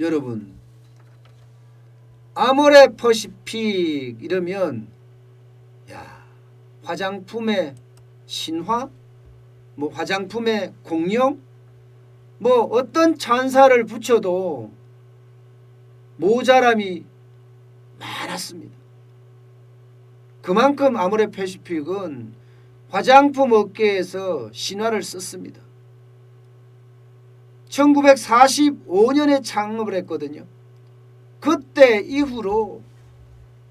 여러분, 아모레 퍼시픽 이러면 야, 화장품의 신화? 뭐 화장품의 공룡? 뭐 어떤 찬사를 붙여도 모자람이 많았습니다. 그만큼 아모레 퍼시픽은 화장품 업계에서 신화를 썼습니다. 1945년에 창업을 했거든요. 그때 이후로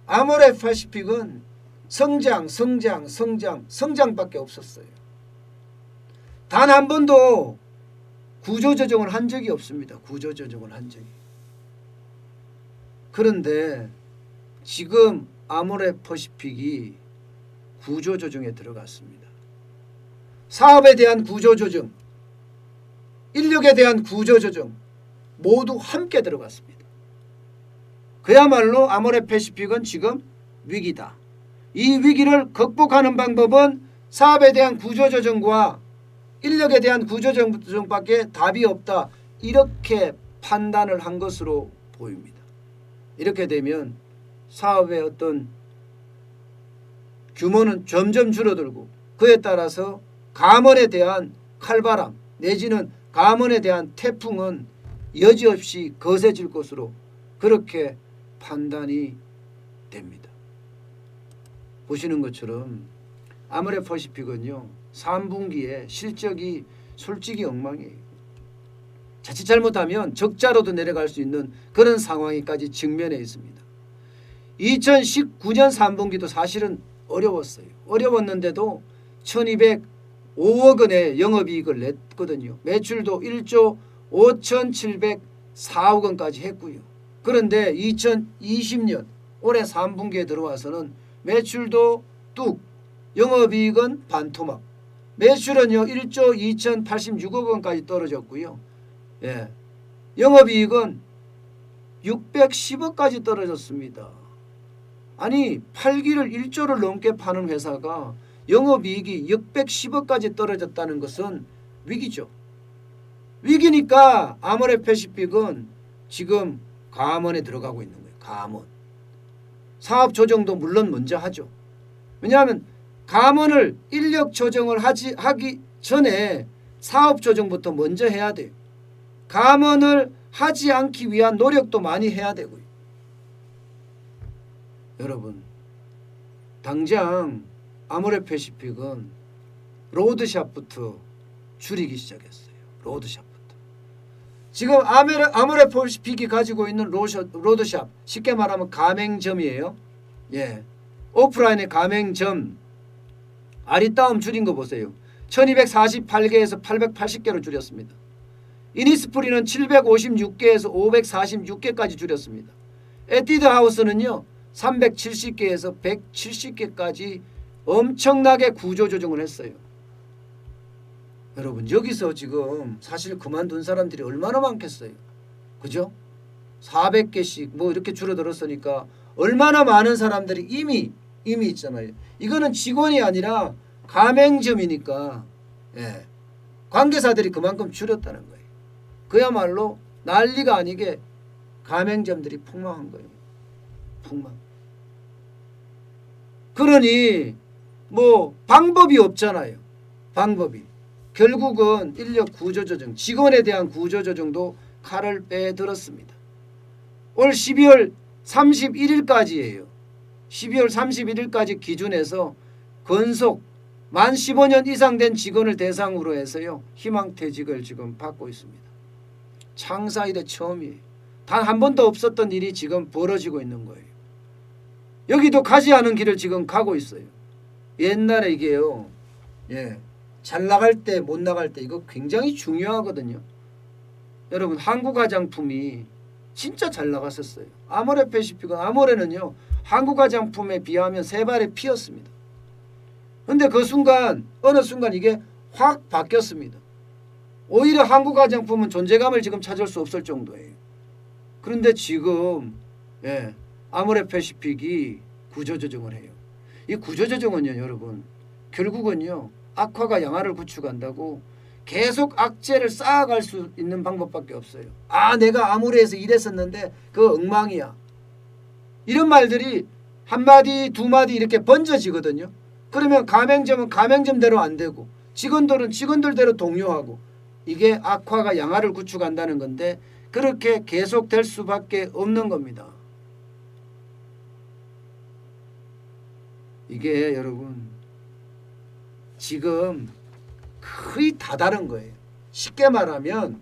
아모레 퍼시픽은 성장밖에 없었어요. 단 한 번도 구조조정을 한 적이 없습니다. 구조조정을 한 적이. 그런데 지금 아모레 퍼시픽이 구조조정에 들어갔습니다. 사업에 대한 구조조정, 인력에 대한 구조조정 모두 함께 들어갔습니다. 그야말로 아모레 퍼시픽은 지금 위기다. 이 위기를 극복하는 방법은 사업에 대한 구조조정과 인력에 대한 구조조정밖에 답이 없다. 이렇게 판단을 한 것으로 보입니다. 이렇게 되면 사업의 어떤 규모는 점점 줄어들고 그에 따라서 감원에 대한 칼바람 내지는 감원에 대한 태풍은 여지없이 거세질 것으로 그렇게 판단이 됩니다. 보시는 것처럼 아모레 퍼시픽은요 3분기에 실적이 솔직히 엉망이에요. 자칫 잘못하면 적자로도 내려갈 수 있는 그런 상황에까지 직면해 있습니다. 2019년 3분기도 사실은 어려웠어요. 어려웠는데도 1205억 원의 영업이익을 냈거든요. 매출도 1조 5704억 원까지 했고요. 그런데 2020년 올해 3분기에 들어와서는 매출도 뚝, 영업이익은 반토막. 매출은요 1조 2086억 원까지 떨어졌고요. 예, 영업이익은 610억까지 떨어졌습니다. 아니 8기를 1조를 넘게 파는 회사가 영업이익이 610억까지 떨어졌다는 것은 위기죠. 위기니까 아모레 퍼시픽은 지금 감원에 들어가고 있는 거예요. 감원. 사업 조정도 물론 먼저 하죠. 왜냐하면 감원을 인력 조정을 하기 전에 사업 조정부터 먼저 해야 돼요. 감원을 하지 않기 위한 노력도 많이 해야 되고요. 여러분, 당장 아모레 퍼시픽은 로드샵부터 줄이기 시작했어요. 로드샵부터. 지금 아모레 퍼시픽이 가지고 있는 로드샵, 쉽게 말하면 가맹점이에요. 예, 오프라인의 가맹점 아리따움 줄인 거 보세요. 1248개에서 880개로 줄였습니다. 이니스프리는 756개에서 546개까지 줄였습니다. 에뛰드 하우스는요 370개에서 170개까지 엄청나게 구조조정을 했어요. 여러분 여기서 지금 사실 그만둔 사람들이 얼마나 많겠어요. 그죠? 400개씩 뭐 이렇게 줄어들었으니까 얼마나 많은 사람들이 이미 있잖아요. 이거는 직원이 아니라 가맹점이니까 예, 관계사들이 그만큼 줄였다는 거예요. 그야말로 난리가 아니게 가맹점들이 폭망한 거예요. 폭망. 그러니 뭐 방법이 없잖아요. 방법이. 결국은 인력 구조조정, 직원에 대한 구조조정도 칼을 빼들었습니다. 올 12월 31일까지예요. 12월 31일까지 기준해서 근속 만 15년 이상 된 직원을 대상으로 해서요. 희망퇴직을 지금 받고 있습니다. 창사 이래 처음이에요. 단 한 번도 없었던 일이 지금 벌어지고 있는 거예요. 여기도 가지 않은 길을 지금 가고 있어요. 옛날에 이게요. 예, 잘 나갈 때 못 나갈 때 이거 굉장히 중요하거든요. 여러분 한국 화장품이 진짜 잘 나갔었어요. 아모레 퍼시픽은 아모레는요. 한국 화장품에 비하면 세 발의 피였습니다. 그런데 그 순간 어느 순간 이게 확 바뀌었습니다. 오히려 한국 화장품은 존재감을 지금 찾을 수 없을 정도예요. 그런데 지금 예, 아모레 퍼시픽이 구조조정을 해요. 이 구조조정은요 여러분 결국은요 악화가 양화를 구축한다고 계속 악재를 쌓아갈 수 있는 방법밖에 없어요. 아, 내가 아무리 해서 이랬었는데 그거 엉망이야. 이런 말들이 한마디 두마디 이렇게 번져지거든요. 그러면 가맹점은 가맹점대로 안 되고 직원들은 직원들대로 동요하고 이게 악화가 양화를 구축한다는 건데 그렇게 계속될 수밖에 없는 겁니다. 이게 여러분 지금 거의 다 다른 거예요. 쉽게 말하면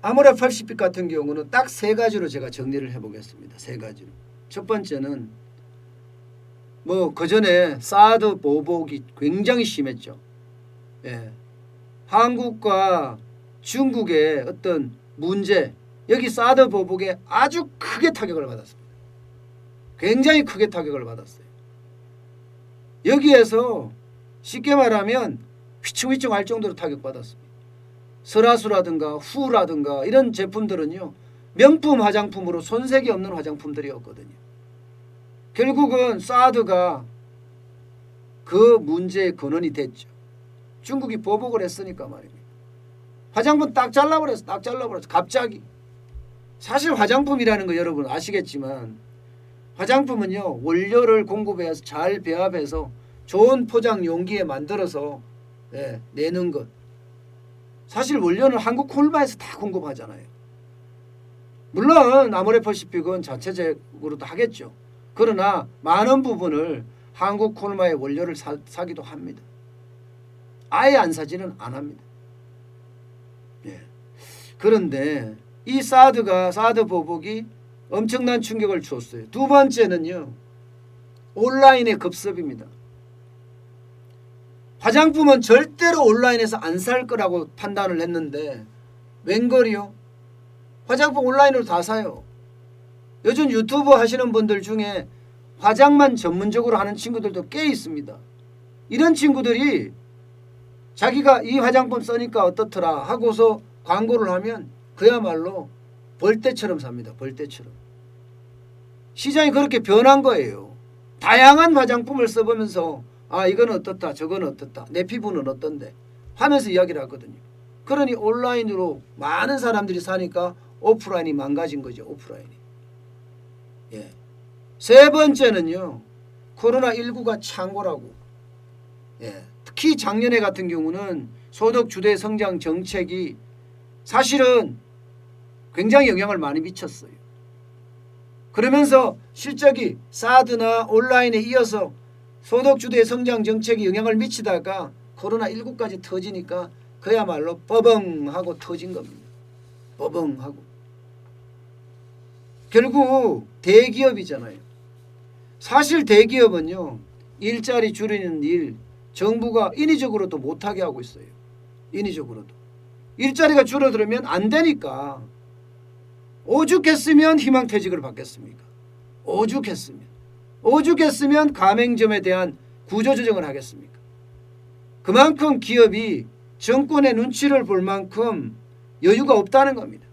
아모레80빛 같은 경우는 딱 세 가지로 제가 정리를 해보겠습니다. 세 가지로. 첫 번째는 뭐 그전에 사드 보복이 굉장히 심했죠. 예. 한국과 중국의 어떤 문제, 여기 사드 보복에 아주 크게 타격을 받았습니다. 굉장히 크게 타격을 받았어요. 여기에서 쉽게 말하면 휘청휘청할 정도로 타격받았습니다. 설화수라든가 후라든가 이런 제품들은요, 명품 화장품으로 손색이 없는 화장품들이었거든요. 결국은 사드가 그 문제의 근원이 됐죠. 중국이 보복을 했으니까 말입니다. 화장품 딱 잘라버렸어. 딱 잘라버렸어. 갑자기. 사실 화장품이라는 거 여러분 아시겠지만 화장품은요, 원료를 공급해서 잘 배합해서 좋은 포장 용기에 만들어서 내는 것. 사실 원료는 한국 콜마에서 다 공급하잖아요. 물론 아모레퍼시픽은 자체적으로도 하겠죠. 그러나 많은 부분을 한국 콜마의 원료를 사기도 합니다. 아예 안 사지는 안 합니다. 예. 그런데 이 사드 보복이 엄청난 충격을 줬어요. 두 번째는요, 온라인의 급습입니다. 화장품은 절대로 온라인에서 안 살 거라고 판단을 했는데 웬걸이요? 화장품 온라인으로 다 사요. 요즘 유튜브 하시는 분들 중에 화장만 전문적으로 하는 친구들도 꽤 있습니다. 이런 친구들이 자기가 이 화장품 쓰니까 어떻더라 하고서 광고를 하면 그야말로 벌떼처럼 삽니다. 벌떼처럼. 시장이 그렇게 변한 거예요. 다양한 화장품을 써보면서 아, 이건 어떻다, 저건 어떻다, 내 피부는 어떤데 하면서 이야기를 하거든요. 그러니 온라인으로 많은 사람들이 사니까 오프라인이 망가진 거죠. 오프라인이. 예. 세 번째는요, 코로나19가 창고라고. 예. 특히 작년에 같은 경우는 소득 주대 성장 정책이 사실은 굉장히 영향을 많이 미쳤어요. 그러면서 실적이 사드나 온라인에 이어서 소득 주대 성장 정책이 영향을 미치다가 코로나19까지 터지니까 그야말로 뻐벙하고 터진 겁니다. 뻐벙하고. 결국 대기업이잖아요. 사실 대기업은요, 일자리 줄이는 일 정부가 인위적으로도 못하게 하고 있어요. 인위적으로도. 일자리가 줄어들면 안 되니까. 오죽했으면 희망퇴직을 받겠습니까? 오죽했으면 가맹점에 대한 구조조정을 하겠습니까? 그만큼 기업이 정권의 눈치를 볼 만큼 여유가 없다는 겁니다.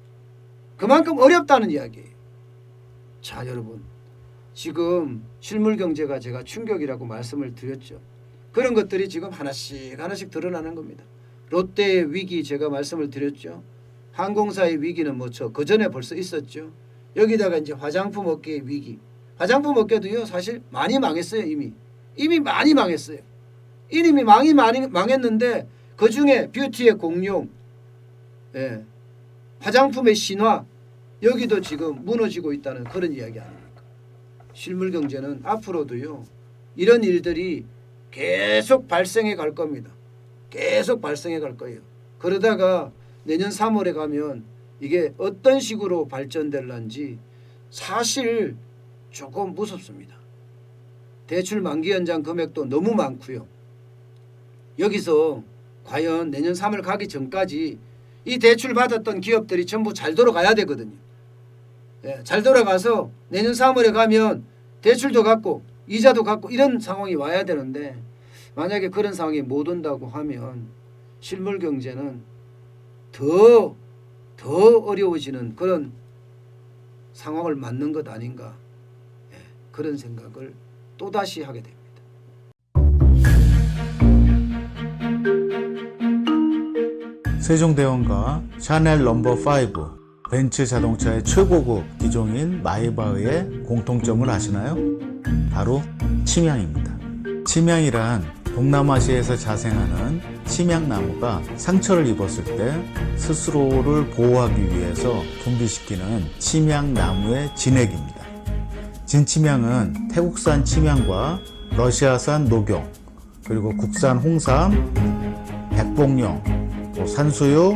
그만큼 어렵다는 이야기예요. 자, 여러분, 지금 실물경제가 제가 충격이라고 말씀을 드렸죠. 그런 것들이 지금 하나씩 드러나는 겁니다. 롯데의 위기 제가 말씀을 드렸죠. 항공사의 위기는 뭐 그 전에 벌써 있었죠. 여기다가 이제 화장품 업계의 위기. 화장품 업계도요, 사실 많이 망했어요. 이미 많이 망했어요. 이미 많이 망했는데 그 중에 뷰티의 공룡, 예, 화장품의 신화, 여기도 지금 무너지고 있다는 그런 이야기 아닙니까? 실물경제는 앞으로도요, 이런 일들이 계속 발생해 갈 겁니다. 계속 발생해 갈 거예요. 그러다가 내년 3월에 가면 이게 어떤 식으로 발전될런지 사실 조금 무섭습니다. 대출 만기 연장 금액도 너무 많고요. 여기서 과연 내년 3월 가기 전까지 이 대출 받았던 기업들이 전부 잘 돌아가야 되거든요. 예, 잘 돌아가서 내년 3월에 가면 대출도 갚고 이자도 갚고 이런 상황이 와야 되는데 만약에 그런 상황이 못 온다고 하면 실물 경제는 더 어려워지는 그런 상황을 맞는 것 아닌가, 예, 그런 생각을 또다시 하게 됩니다. 세종대왕과 샤넬 넘버 5, 벤츠 자동차의 최고급 기종인 마이바흐의 공통점을 아시나요? 바로 침향입니다. 침향이란 동남아시아에서 자생하는 침향나무가 상처를 입었을 때 스스로를 보호하기 위해서 분비시키는 침향나무의 진액입니다. 진침향은 태국산 침향과 러시아산 녹용, 그리고 국산 홍삼, 백봉령, 또 산수유,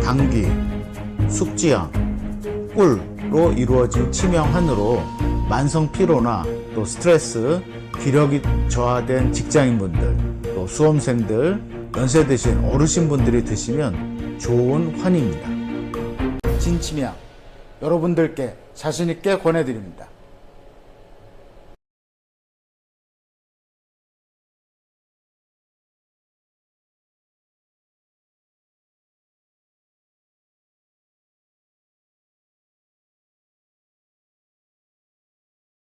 당귀, 숙지향, 꿀로 이루어진 침향환으로 만성 피로나 또 스트레스, 기력이 저하된 직장인분들, 또 수험생들, 연세 드신 어르신분들이 드시면 좋은 환입니다. 진침향 여러분들께 자신있게 권해드립니다.